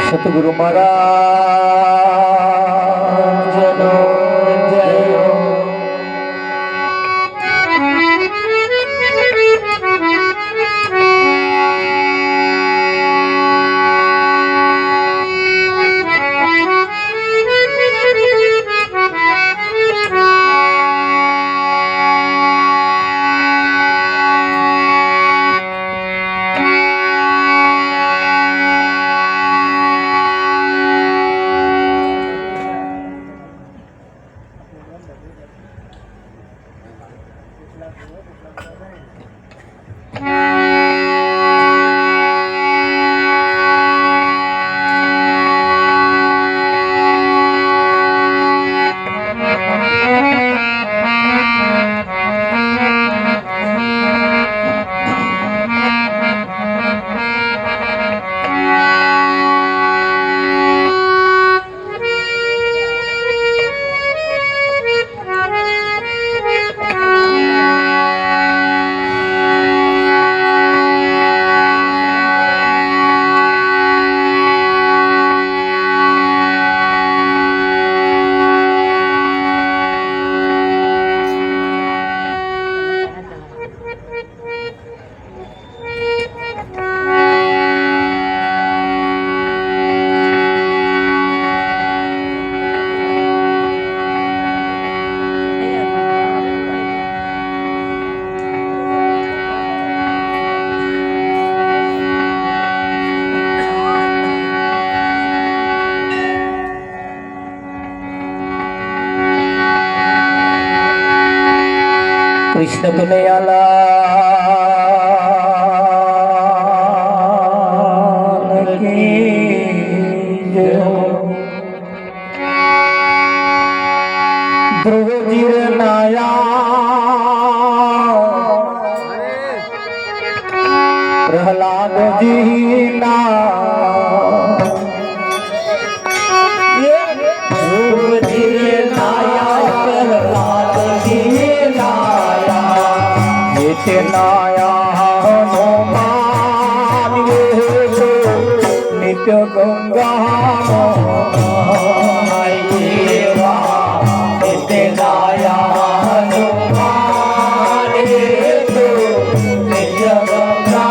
સતગુરુ મહારાજનો જય હો. કૃષ્ણ કનૈયાલાલ કી જય. ધ્રુવજી રે નાયા પ્રહલાદજી ના ધ્રુવજી રે નાયા પ્રહલાદજી નાયા નો માનીએ તો નિત્ય ગંગા નિત્ય નાયા નો માનીએ તો નિત્ય ગંગા.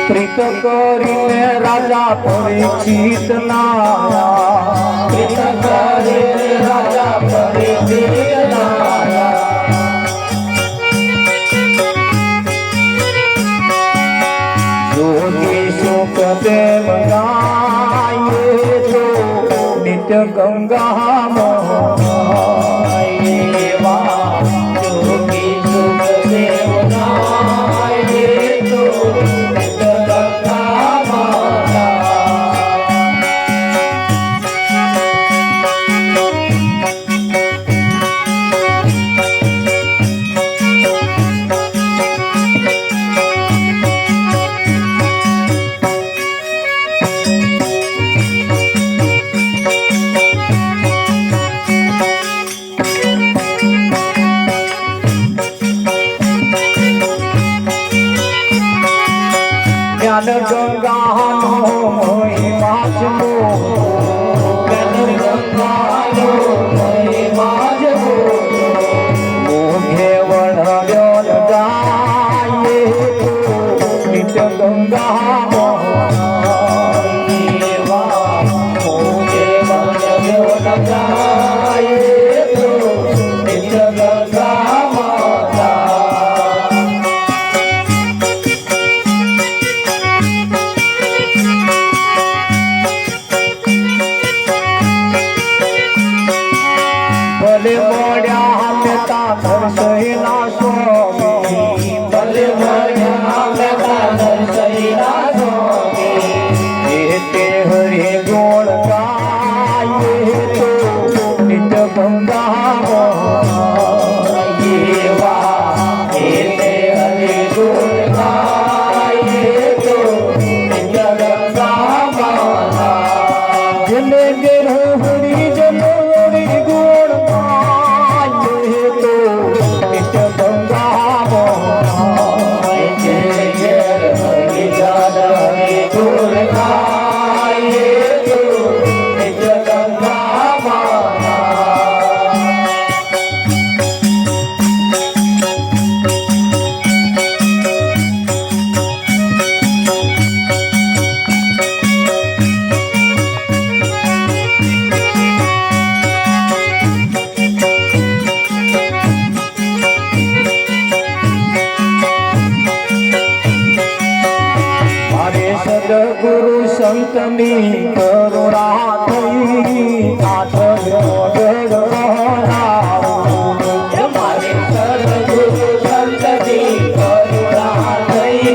પ્રીત કરીને રાજા પરીક્ષિત ના પ્રીત કરીને રાજા પરીક્ષિત ના યોગી સુખદેવ ગાયે તો નિત્ય ગંગામાં યોગી સુખદેવ ગાયે તો જ્ઞાન ગંગાનો મહિમા જ મોટો, જ્ઞાન ગંગાનો મહિમા જ મોટો. મોઘે વણવ્યો ગાયે નિત્ય ગંગામાં એવા. મોઘે વણવ્યો ગાયે નિત્ય ગંગામાં. ભલે મળ્યા મેતા દર્શયના સ્વામી, ભલે મળ્યા મેતા દર્શયના સ્વામી. એ તે હરિ ગુણ ગાયે તો નિત્ય ગંગામાં એવા. એ તે હરિ ગુણ ગાયે તો નિત્ય ગંગામાં. જેને ઘેર હરિ જનો સદગુરુ સંતની કરુણા થઈ, આઠવ્યો ગઢ વહાવું. મારે સદગુરુ સંતની કરુણા થઈ,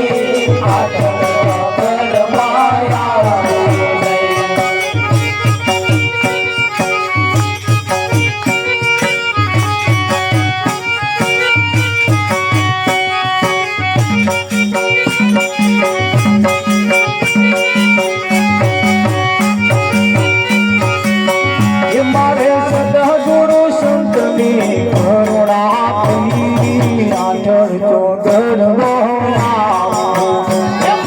આઠવ્યો ગઢ વહાવું. મારે સદગુરુ સંતની કરુણા થઈ, આઠર ચોગર વહાવું.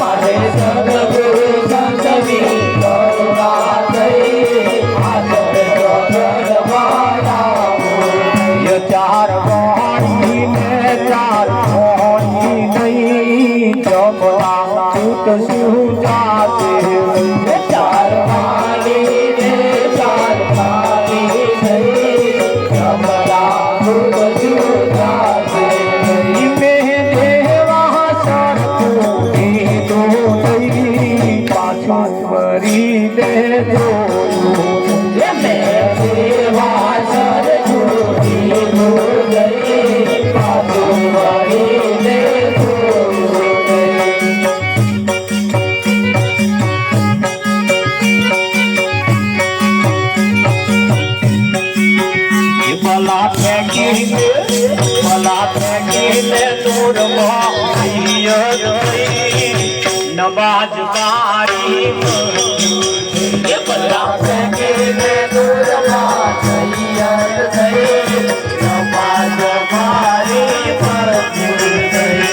મારે સદગુરુ સંતની કરુણા થઈ, આઠર ચોગર વહાવું. ચાર વાણી ને ચાર વાણી નહીં, જમવા છૂટ શું જાતે. ચાર વાણી ને ચાર કરી દેજો. ભલા ફેંકીને દૂરમાં નવાજ મારી. ભલા ફેંકીને દૂરમાં નવાજ મારી ભરપૂર થઈ.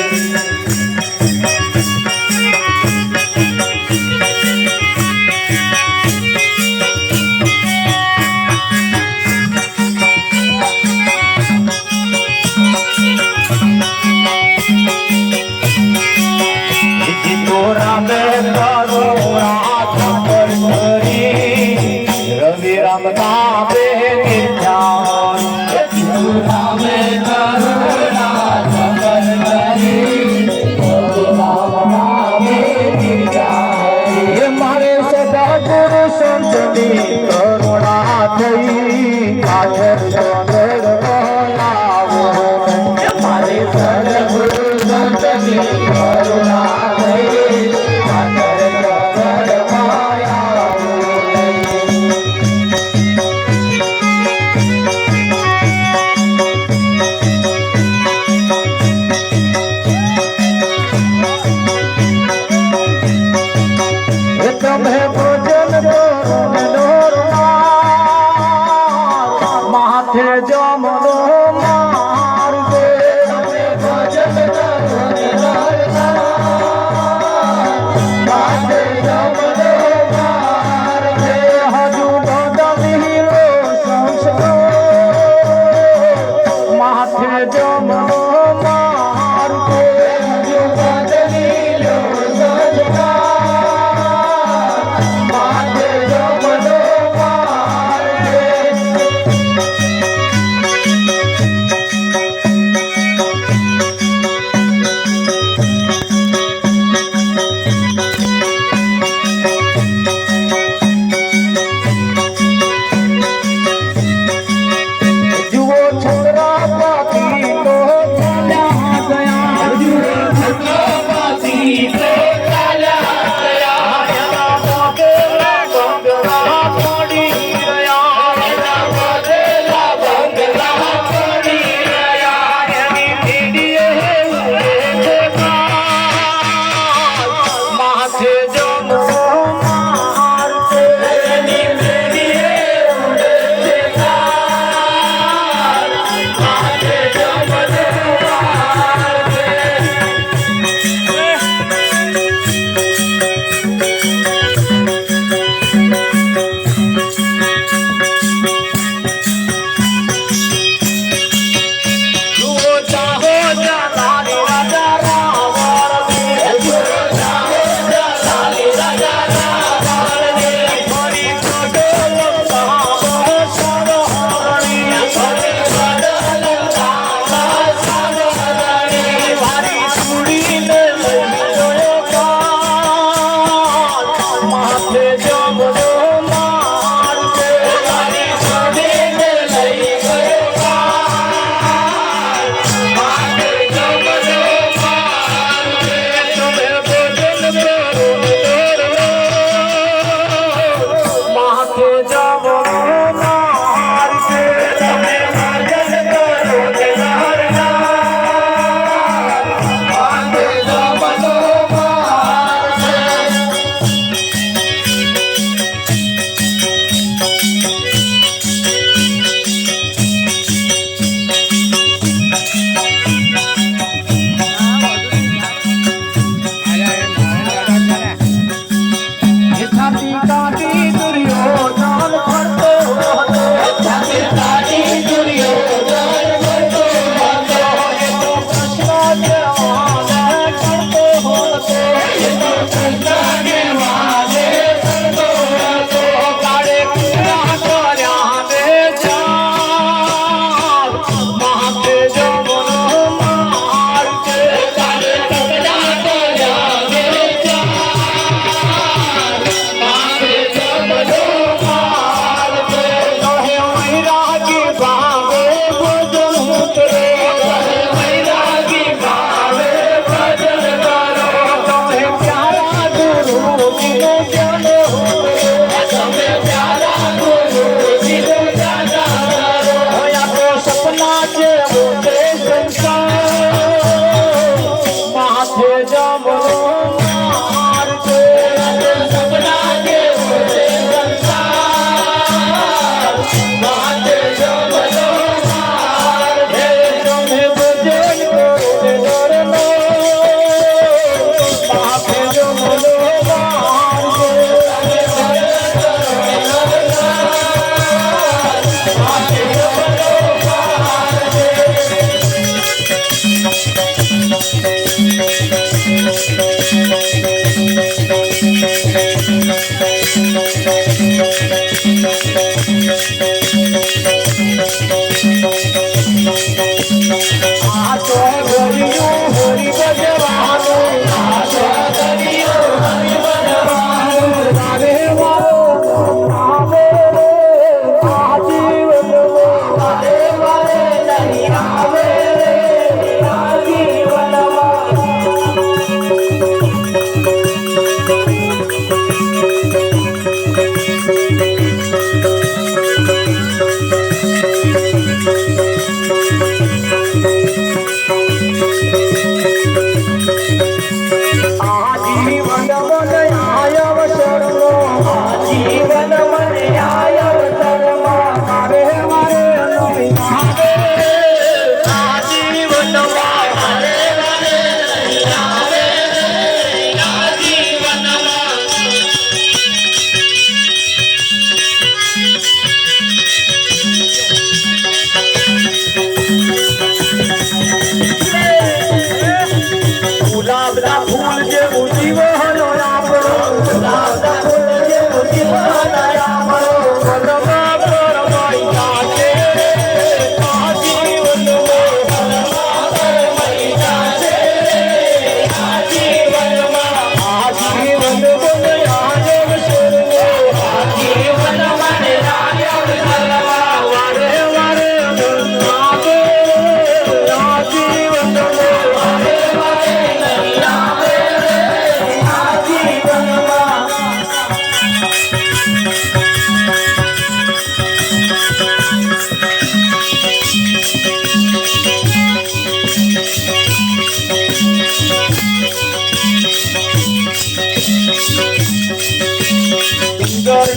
રવિ રમતા બે નિર્જાન, મારે સદા ગુરુ સંતની કરુણા થઈ, આઠર ચોગર વહાવું. મારે સદા ગુરુ સંતની કરુણા થઈ, આઠર ચોગર વહાવું. તમે ભોજન માથે જમનો માર દે. તમે ભોજન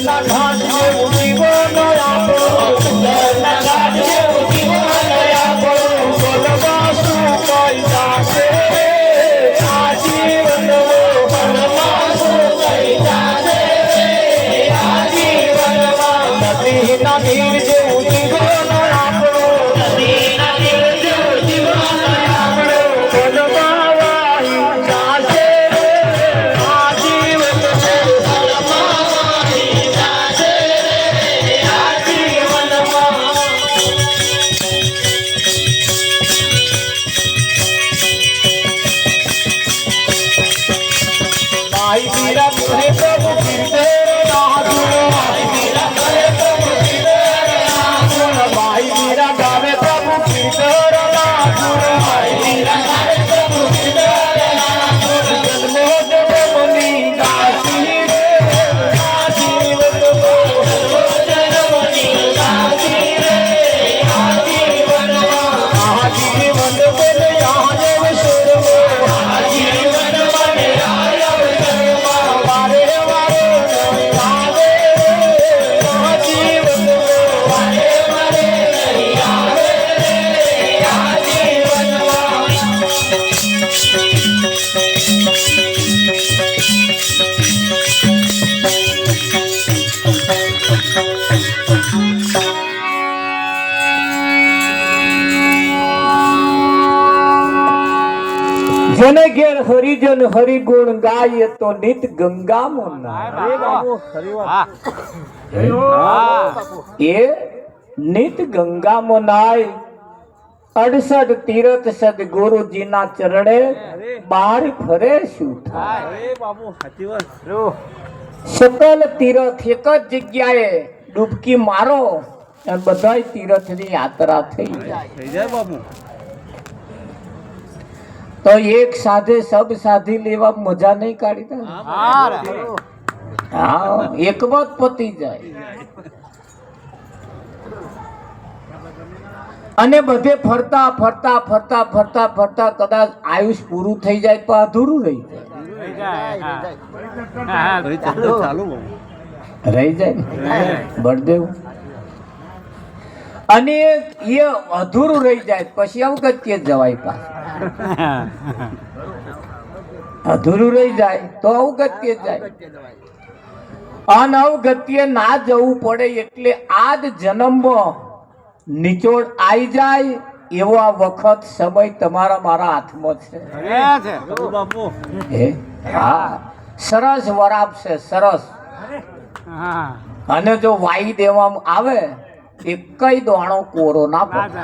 ડુંગરના ઘાટ જેવું જીવન આપણું, ડુંગરના ઘાટ જેવું જીવન આપણું, બોલવા શું કઈ જાશે આ જીવન, બોલવા શું કઈ જાશે આ જીવનમાં. નદીના નીર જેવું જીવન આપણું, નદીના નીર જેવું જીવન આપણું, બોલવા વાહી જાશે આ જીવન, બોલવા વાહી જાશે આ જીવનમાં. भाई मेरा करे प्रभु गिरधर नाथुर, भाई मेरा करे प्रभु गिरधर नाथुर, भाई मेरा गावे प्रभु गिरधर नाथुर, भाई मेरा गावे प्रभु गिरधर नाथुर. जन्मो जन्मनी गासी रे आ जीवन, जन्मो जन्मनी गासी रे आ जीवन, आ जीवन बोले यहाँ देव सुर आ जीवन बने आया वारे वारे नहीं आवे आ जीवन, वारे वारे नहीं आवे आ जीवનમાં. જેને ઘેર હરિજન હરિગુણ ગાય તો નિત ગંગામાં નાય. એ નિત ગંગામાં નાય. 68 તીરથ સદગુરુજીના ચરણે બાર ફરે શું થાય. સકલ તીરથ એક જ જગ્યાએ ડૂબકી મારો અને બધાય તીરથની યાત્રા થઈ જાય. તો એક સાધે સબ સાધી લેવા મજા નહીં કાઢી. હા, એકમાં જ પતી જાય. અને બધે ફરતા ફરતા ફરતા ફરતા ફરતા કદાચ આયુષ પૂરું થઈ જાય તો અધૂરું રહી જાય બળદેવ. અને એ અધૂરું રહી જાય પછી અવગત્ય જવાય પાછું. અધૂરું રહી જાય તો અવગત્ય જાય. અનવગત્ય ના જવું પડે એટલે આ જ જન્મમાં નિચોડ આવી જાય એવો આ વખત સમય તમારા મારા હાથમાં છે. હા, સરસ વરાપ છે, સરસ. અને જો વાઈ દેવામાં આવે એકય દોણો કોરો ના પડે,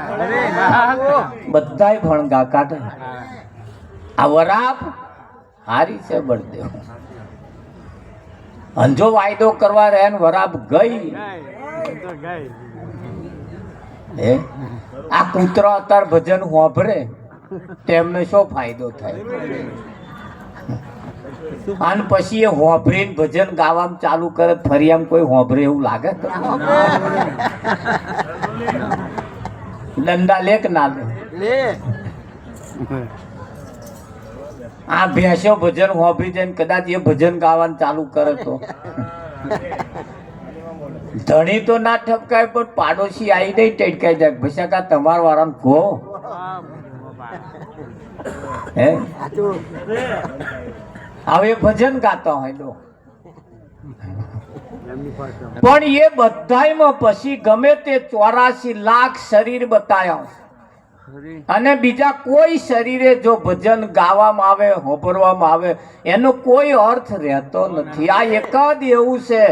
બધાય ભણગા કાઢે. આ વરાપ હારી છે બળદેવ. અંજો વાયદો કરવા રહે ને વરાપ ગઈ. આ કૂતરો અત્યારે ભજન હોભરે તેમને શું ફાયદો થાય? અને પછી એ હોભરીને ભજન ગાવામાં ચાલુ કરે ફરી આમ કોઈ હોભરે એવું લાગે? દંડા લે કે ના લે? આ ભેંસો ભજન હોભરી જાય કદાચ એ ભજન ગાવાનું ચાલુ કરે તો ધણી તો ના ઠપકાય પણ પાડોશી આવી નહીં ટેટકાઈ જાય. પછી કા તમાર વાળાને કહો હે હવે ભજન ગાતા હોય તો. પણ એ બધાયમાં પછી ગમે તે 84 લાખ શરીર બતાયા અને બીજા કોઈ શરીરે જો ભજન ગાવામાં આવે હોભરવામાં આવે એનો કોઈ અર્થ રહેતો નથી. આ એક જ એવું છે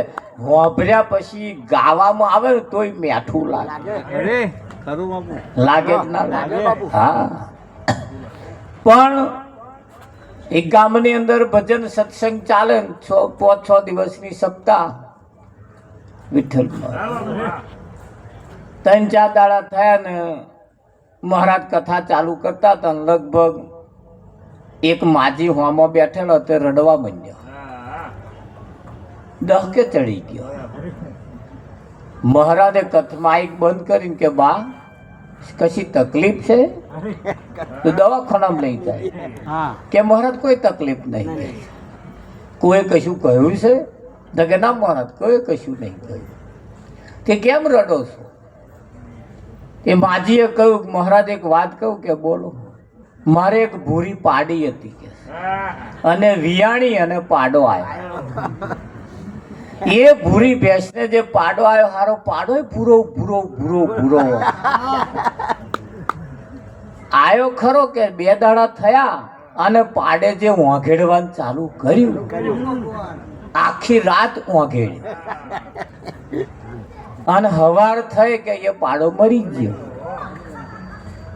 હોભર્યા પછી ગાવામાં આવે તોય મેઠું લાગે. લાગે જ ના લાગે? હા. પણ એક ગામની અંદર ભજન સત્સંગ ચાલે 5-6 દિવસની સપ્તાહ વિઠ્ઠલ 3-4 દાડા થયા ને મહારાજ કથા ચાલુ કરતા હતા. લગભગ એક માજી હોમાં બેઠેલો તે રડવા માંડ્યો. દહકે ચડી ગયો. મહારાજે માઇક બંધ કરીને કે બા કશી તકલીફ છે તો દવાખાનામાં લઈ જાય. કે મહારાજ કોઈ તકલીફ નહીં. કોઈ કશું કહ્યું છે? તો કે ના મહારાજ કોઈ કશું નહીં કહ્યું. તે કેમ રડો છો? એ માજીએ કહ્યું કે મહારાજ એક વાત કહું કે બોલો. મારે એક ભૂરી પાડી હતી કે અને વિયાણી અને પાડો આવ્યો. એ ભૂરી ભેંસને જે પાડો આવ્યો હારો પાડો ભૂરો ભૂરો ભૂરો ભૂરો આવ્યો ખરો કે 2 દાડા થયા અને પાડે જે ઓંઘેડવાનું ચાલુ કર્યું, આખી રાત ઓંઘેડી અને હવાર થઈ કે એ પાડો મરી ગયો.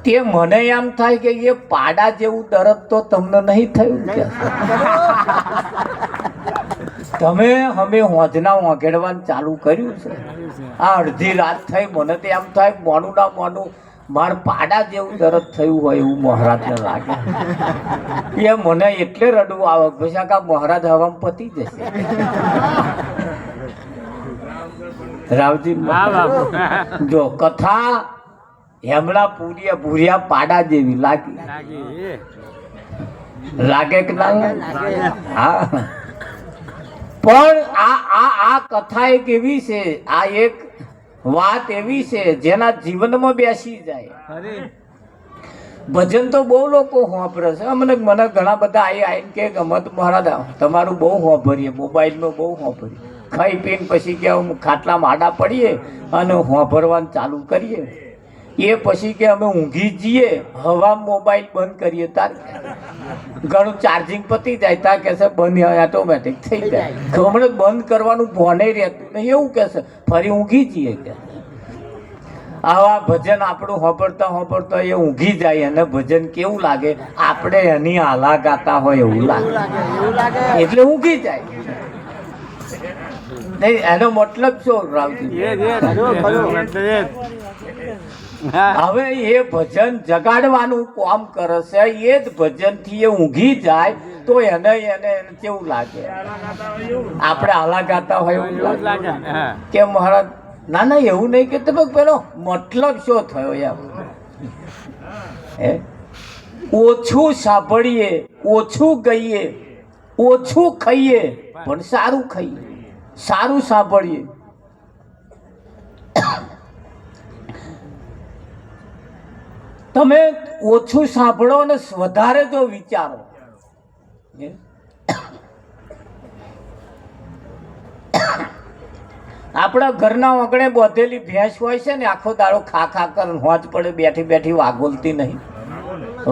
તે મને એમ થાય કે એ પાડા જેવું દર્દ તો તમને નહીં થયું કે તમે અમે હોજના ઓંઘેડવાનું ચાલુ કર્યું છે. આ અડધી રાત થઈ મને તો એમ થાય મોનું ના મોનું માર પાડા જેવું દર્દ થયું હોય એવું મહારાજને લાગે. એ મને એટલે રડવું આવે પછી કા મહારાજ હવામાં પતી જશે. રાવજી જો કથા હેમલા ભૂરિયા પાડા જેવી લાગી લાગે કે ના? હા, પણ આ કથા એક એવી છે, આ એક વાત એવી છે જેના જીવનમાં બેસી જાય. ભજન તો બહુ લોકો હોંભરે છે. મને ઘણા બધા આવીને કે ગમત મહારાજ તમારું બહુ હોંભરીએ, મોબાઈલમાં બહુ હોંભરીએ. ખાઈ પીને પછી કે ખાટલામાં આડા પડીએ અને હોંભરવાનું ચાલુ કરીએ. એ પછી કે અમે ઊંઘી જઈએ, હવા મોબાઈલ બંધ કરીએ તાર ઘણું ચાર્જિંગ પતી જાય તાર કહેશે બંધ ઓટોમેટિક થઈ જાય. હમણાં બંધ કરવાનું ભોને રહેતું નહીં એવું કહેશે, ફરી ઊંઘી જઈએ કે. આવા ભજન આપણું હોંભરતા એ ઊંઘી જાય અને ભજન કેવું લાગે? આપણે એની આલા ગાતા હોય એવું લાગે, એટલે ઊંઘી જાય. નહીં, એનો મતલબ શું રાવજી? હવે એ ભજન જગાડવાનું કામ કરે છે. એ જ ભજન થી એ ઊંઘી જાય તો એને કેવું લાગે? આપણે આલા ગાતા હોય એવું લાગે કે મહારાજ ના ના એવું નહીં કે તમે પેલો મતલબ શું થયો એમ. ઓછું સાંભળીએ, ઓછું ગઈએ, ઓછું ખાઈએ પણ સારું ખાઈએ, સારું સાંભળીએ. તમે ઓછું સાંભળો અને વધારે જો વિચારો. આપણા ઘરના આંગણે બોધેલી ભેંસ હોય છે ને, આખો દાડો ખા કરે, હોજ પડે બેઠી બેઠી વાગોલતી નહીં.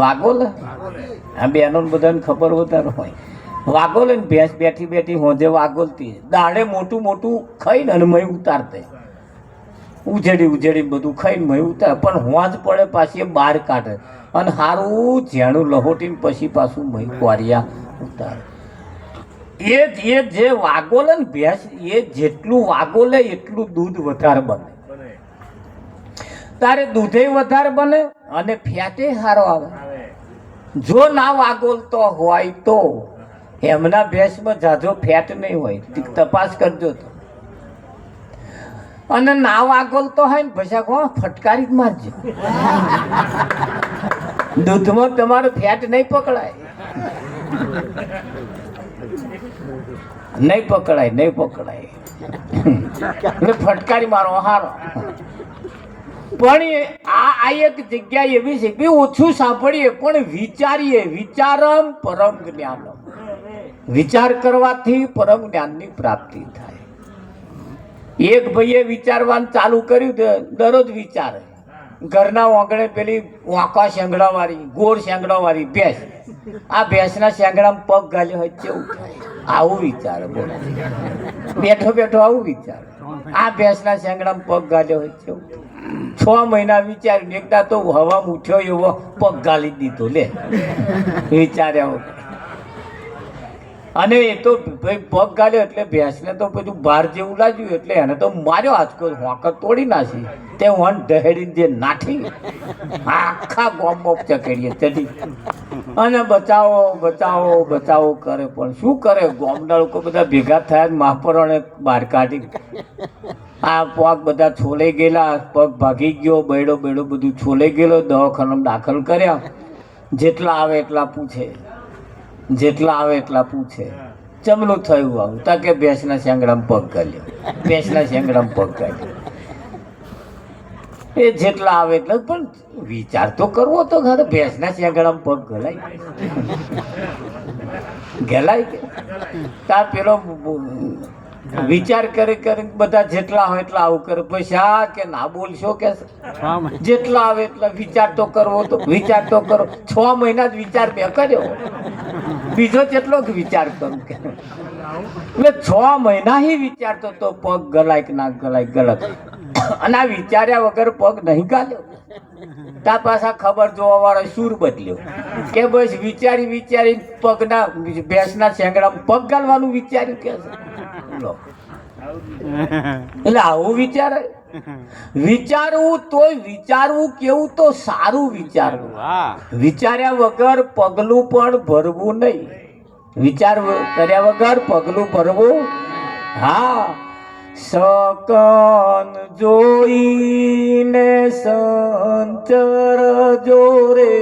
વાગોલે આ બહેનો બધાને ખબર વધારે હોય. વાગોલે ને ભેંસ બેઠી બેઠી હોજે વાગોલતી, દાડે મોટું મોટું ખાઈને અને મય ઉતારતે, ઉજેડી બધું ખાઈને મય ઉતાર. પણ હોજ પડે પાછી એ બહાર કાઢે અને સારું ઝેણું લહોટીને પછી પાછું મય કોરિયા ઉતારે. એ જે વાગોલે ને ભેંસ, એ જેટલું વાગોલે એટલું દૂધ વધારે બને. તારે દૂધે વધારે બને અને ફેટે સારો આવે. જો ના વાગોલતો હોય તો એમના ભેંસમાં જાજો ફેટ નહીં હોય, તપાસ કરજો તો. અને ના વાગોલતો હોય ને પછી ફટકારી જ મારજો. દૂધમાં તમારું ફેટ નહીં પકડાય, નહીં પકડાય એટલે ફટકારી મારો હારો. પણ આ એક જગ્યા એવી છે કે ઓછું સાંભળીએ પણ વિચારીએ. વિચારમ પરમ જ્ઞાનમ, વિચાર કરવાથી પરમ જ્ઞાનની પ્રાપ્તિ થાય. એક ભાઈએ વિચારવાનું ચાલુ કર્યું, દરરોજ વિચારે. ઘરના આંગણે પેલી વાંકા શેંગડાવાળી, ગોળ શેંગડાવાળી ભેંસ, આ ભેંસના શેંગડામાં પગ ગાલ્યો હોય કેવું થાય? આવું વિચારે. બોલો, બેઠો બેઠો આવું વિચારે. આ ભેંસના શેંગડામાં પગ ગાલ્યો હોય કેવું? 6 મહિના વિચાર્યું, એકદા તો હવામાં ઉઠ્યો એવો પગ ગાલી દીધો. લે વિચાર્યા વગર. અને એ તો ભાઈ પગ ગાલ્યો એટલે ભેંસને તો બધું બહાર જેવું લાગ્યું એટલે એને તો માર્યો હાથકો, હોંકર તોડી નાખી. તે વન દહેડીને જે નાઠી આખા ગોમમાં ચકેડીએ ચડી અને બચાવો કરે. પણ શું કરે? ગામના લોકો બધા ભેગા થયા, મહાપરોને બહાર કાઢી. આ પગ બધા છોલાઈ ગયેલા, પગ ભાગી ગયો, બૈડો બધું છોલાઈ ગયેલો. દવાખાનામાં દાખલ કર્યા. જેટલા આવે એટલા પૂછે. ચમલું થયું આવું તા કે ભેંસના શેંગડામાં પગ ગાલ્યો, ભેંસના શેંગડામાં પગ ગાલ્યો. એ જેટલા આવે એટલે પણ વિચાર તો કરવો તો ખરે, ભેંસના શેંગડામાં પગ ગલાય ગલાય કે તાર પેલો વિચાર કરી કરી બધા જેટલા હોય એટલા આવું કરે. પછી હા કે ના બોલશો કે જેટલા આવે એટલા વિચાર તો કરવો, તો વિચાર તો કરો. 6 મહિના જ વિચાર મેં કર્યો, બીજો કેટલો વિચાર કરું કે એટલે 6 મહિના ही વિચારતો તો પગ ગલાય કે ના ગલાય ગલત. અને આ વિચાર્યા વગર પગ નહીં ગાલ્યો. તા પાછા ખબર જોવા વાળો સૂર બદલ્યો કે બસ વિચારી વિચારી પગના ભેંસના શેંગડામાં પગ ગાલવાનું વિચાર્યું કે એટલે આવું વિચારે. વિચારવું તોય વિચારવું કેવું તો સારું વિચારવું. વિચાર્યા વગર પગલું પણ ભરવું નહીં. વિચાર કર્યા વગર પગલું ભરવું. હા, શકન જોઈને સંચર જોરે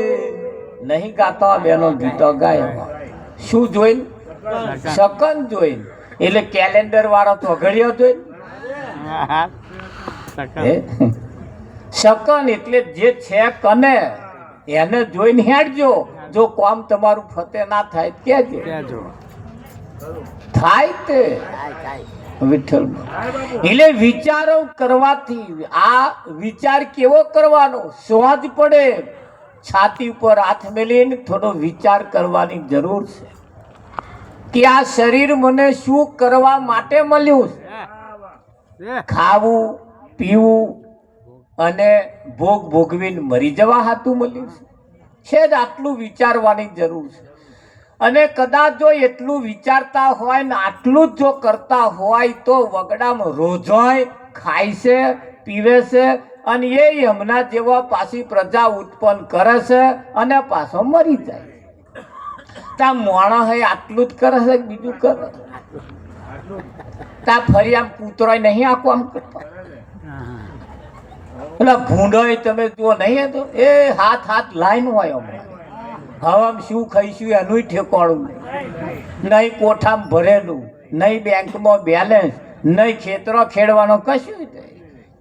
નહીં ગાતા બેનો ગીતો ગાય. શું જોઈને? શકન જોઈને. એટલે કેલેન્ડર વાળો તો ઘડિયો જોઈને. શકન એટલે જે છે કને એને જોઈને હેડજો. જો કામ તમારું ફતે ના થાય કેજો થાય તે વિઠ્ઠલ. એટલે વિચારો કરવાથી આ વિચાર કેવો કરવાનો? સહજ પડે. છાતી ઉપર હાથ મેલીને થોડો વિચાર કરવાની જરૂર છે કે આ શરીર મને શું કરવા માટે મળ્યું છે? ખાવું પીવું અને ભોગ ભોગવીને મરી જવા હાતું મળ્યું છે જ આટલું વિચારવાની જરૂર છે. અને કદાચ જો એટલું વિચારતા હોય ને આટલું જ જો કરતા હોય તો વગડામાં રોજોય ખાય છે, પીવે છે અને એ હમણાં જેવા પાછી પ્રજા ઉત્પન્ન કરે છે અને પાછો મરી જાય. તા મોણા હે આટલું જ કરે છે, બીજું કરે તા ફરી આમ કૂતરો નહીં આખું આમ કરતા. એટલે ભૂંડો તમે જુઓ નહીં તો એ હાથ લાઈન હોય. હવામાં શું ખાઈશું એનું ઠેકાણું નહીં, કોઠામાં ભરેલું નહીં, બેંકમાં બેલેન્સ નહીં, ખેતરો ખેડવાનો કશું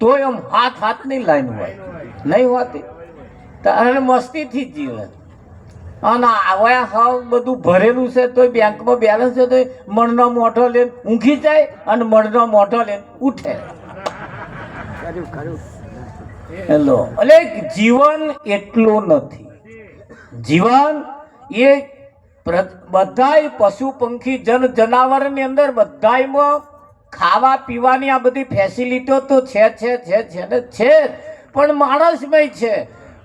તોય આમ હાથની લાઈન હોય નહીં હોતી. અને મસ્તીથી જીવે. અને આવ્યા હાવ બધું ભરેલું છે તો બેંકમાં બેલેન્સ છે તો મણનો મોઢો લઈને ઊંઘી જાય અને મણનો મોઢો લઈને ઉઠે. હેલો, એટલે જીવન એટલું નથી. જીવન એ બધાય પશુ પંખી જન જનાવરની અંદર બધાયમાં ખાવા પીવાની આ બધી ફેસિલિટીઓ તો છે ને છે, પણ માણસમાં છે.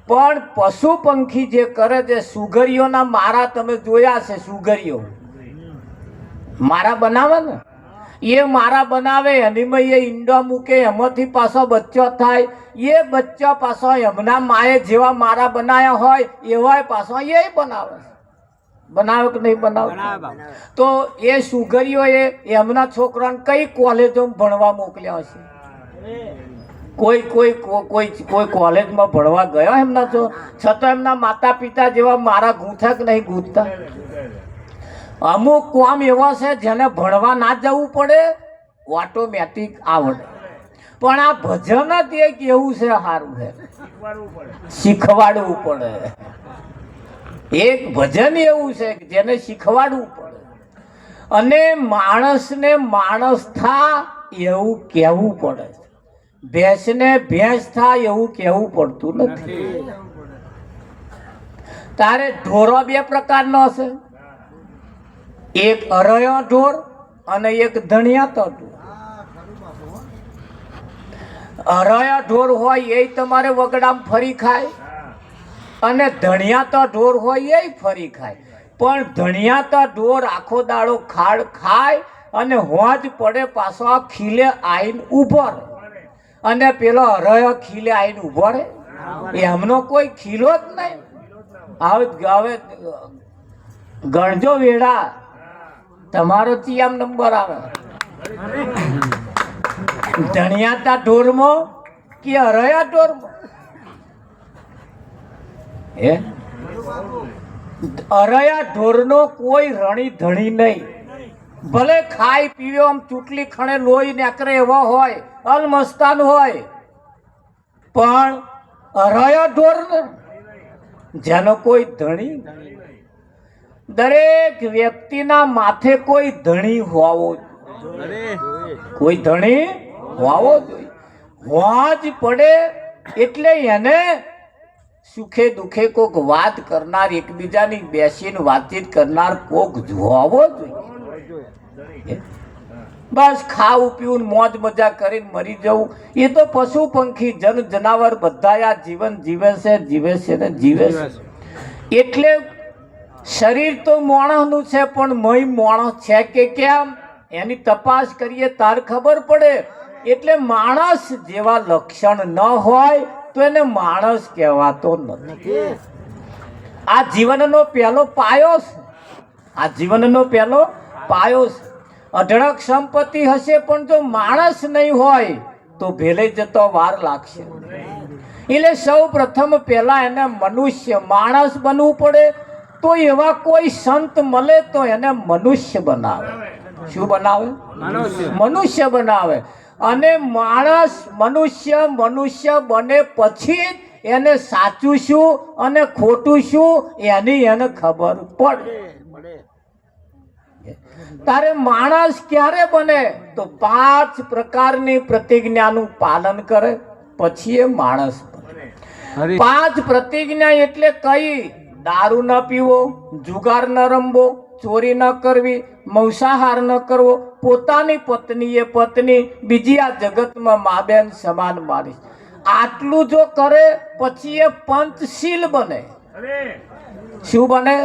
પણ પશુ પંખી જે કરે છે, સુગરીઓના મારા તમે જોયા છે. સુગરીઓ મારા બનાવે ને, એ મારા બનાવે એનીમાં એ ઈંડા મૂકે, એમાંથી પાછો બચ્ચો થાય. એ બચ્ચા પાછો એમના માએ જેવા મારા બનાવ્યા હોય એવા પાછો એ બનાવે. બનાવે કે નહીં બનાવે? તો એ સુગરીઓ એમના છોકરાને કઈ કોલેજોમાં ભણવા મોકલ્યા હશે? કોઈ કોલેજમાં ભણવા ગયા એમના છતાં એમના માતા પિતા જેવા મારા ગૂંથા કે નહીં ગૂંથતા? અમુક કામ એવા છે જેને ભણવા ના જવું પડે, ઓટોમેટિક આવડે. પણ આ ભજન જ એક એવું છે, સારું છે, શીખવાડવું પડે. એક ભજન એવું છે જેને શીખવાડવું પડે. અને માણસને માણસ થા એવું કહેવું પડે. ભેંસને ભેંસ થાય એવું કહેવું પડતું નથી. તારે ઢોરો 2 પ્રકારનો હશે, એક અરયો ઢોર અને એક ધણિયાતો ઢોર. અરયા ઢોર હોય એ તમારે વગડામાં ફરી ખાય અને ધણિયાતો ઢોર હોય એ ફરી ખાય. પણ ધણિયાતો ઢોર આખો દાડો ખાડ ખાય અને હોજ પડે પાછો ખીલે આવીને ઊભો રહે. અને પેલો અરયો ખીલે આવીને ઊભો રહે, એમનો કોઈ ખીલો જ નહીં. હવે ગણજો વેડા, તમારો ચિયામ નંબર આવે. ધણિયાતા ઢોરમાં કે અરયા ઢોરમાં? અરયા ઢોરનો કોઈ રણી ધણી નહીં. ભલે ખાઈ પીવે આમ ચૂંટલી ખણે લોહી નીકળે એવો હોય, અલમસ્તાન હોય, પણ અરાયા ઢોર ને જેનો કોઈ ધણી. દરેક વ્યક્તિના માથે કોઈ ધણી હોવો જોઈએ, કોઈ ધણી હોવો જોઈએ. હોવા જ પડે એટલે એને સુખે દુખે કોક વાત કરનાર, એકબીજાની બેસીને વાતચીત કરનાર કોક હોવો જોઈએ. બસ ખાવું પીવું મોજ મજા કરીને મરી જવું એ તો પશુ પંખી જન જનાવર બધા આ જીવન જીવે છે ને જીવે છે. એટલે શરીર તો માણસનું છે, પણ મય માણસ છે કે કેમ એની તપાસ કરીએ તાર ખબર પડે. એટલે માણસ જેવા લક્ષણ ન હોય તો એને માણસ કહેવાતો નથી. આ જીવનનો પહેલો પાયો છે, આ જીવનનો પહેલો પાયો છે. અઢળક સંપત્તિ હશે પણ જો માણસ નહીં હોય તો ભેલે જતો વાર લાગશે. એટલે સૌ પ્રથમ પહેલા એને મનુષ્ય માણસ બનવું પડે. તો એવા કોઈ સંત મળે તો એને મનુષ્ય બનાવે. શું બનાવે? મનુષ્ય બનાવે. અને માણસ મનુષ્ય બને પછી એને સાચું શું અને ખોટું શું એની એને ખબર પડે. તારે માણસ ક્યારે બને? તો 5 પ્રકારની પ્રતિજ્ઞાનું પાલન કરે પછી એ માણસ બને. 5 પ્રતિજ્ઞા એટલે કઈ? દારૂ ન પીવો, જુગાર ન રમવો, ચોરી ન કરવી, માંસાહાર ન કરવો, પોતાની પત્ની એ પત્ની, બીજી આ જગતમાં મા બેન સમાન માની. આટલું જો કરે પછી એ પંચશીલ બને. શું બને?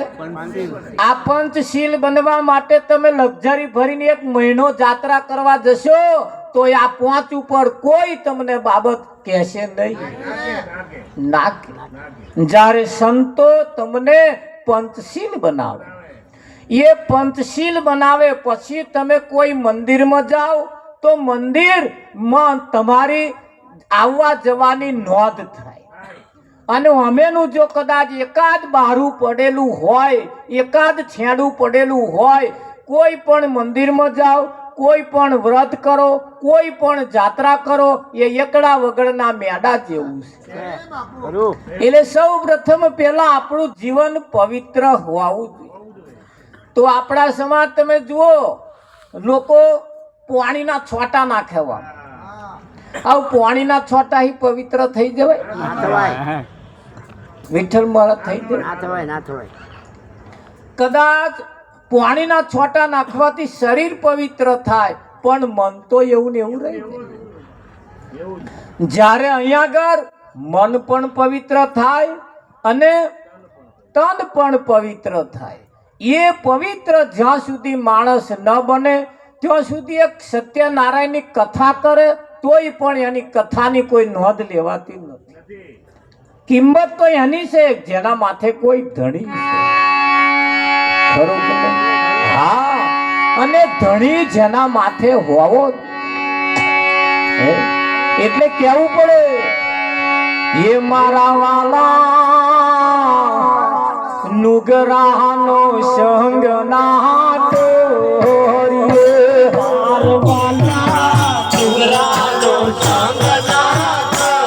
આ પંચશીલ બનવા માટે તમે લક્ઝરી ભરીને 1 મહિનો જાત્રા કરવા જશો તો આ 5 ઉપર કોઈ તમને બાબત કહેશે નહીં. ના, જ્યારે સંતો તમને પંચશીલ બનાવે, એ પંચશીલ બનાવે પછી તમે કોઈ મંદિરમાં જાઓ તો મંદિરમાં તમારી આવવા જવાની નોંધ થાય. અને અમેનું જો કદાચ એકાદ બારું પડેલું હોય, એકાદ છેડું પડેલું હોય, કોઈ પણ મંદિરમાં જાઓ, કોઈ પણ વ્રત કરો, કોઈ પણ જાત્રા કરો, એ એકડા વગરના મેડા જેવું છે. એટલે સૌ પ્રથમ પહેલા આપણું જીવન પવિત્ર હોવું જોઈએ. તો આપણા સમાજ તમે જુઓ, લોકો પાણીના છોટા નાખેવા. આવું પાણીના છોટા ही પવિત્ર થઈ જવાય? વિઠ્ઠલ મહારાજ થઈ જાય? કદાચ પાણીના છોટા નાખવાથી શરીર પવિત્ર થાય પણ મન તો એવું ને એવું રહી જાય. જ્યારે અહીંયા આગળ મન પણ પવિત્ર થાય અને તન પણ પવિત્ર થાય. એ પવિત્ર જ્યાં સુધી માણસ ન બને ત્યાં સુધી એક સત્યનારાયણની કથા કરે તોય પણ એની કથાની કોઈ નોંધ લેવાતી નથી. કિંમત તો એની છે જેના માથે કોઈ ધણી છે. બરોબર? હા, અને ધણી જેના માથે હોવો એટલે કેવું પડે, એ મારા વાલા નુગરાનો સંગ ના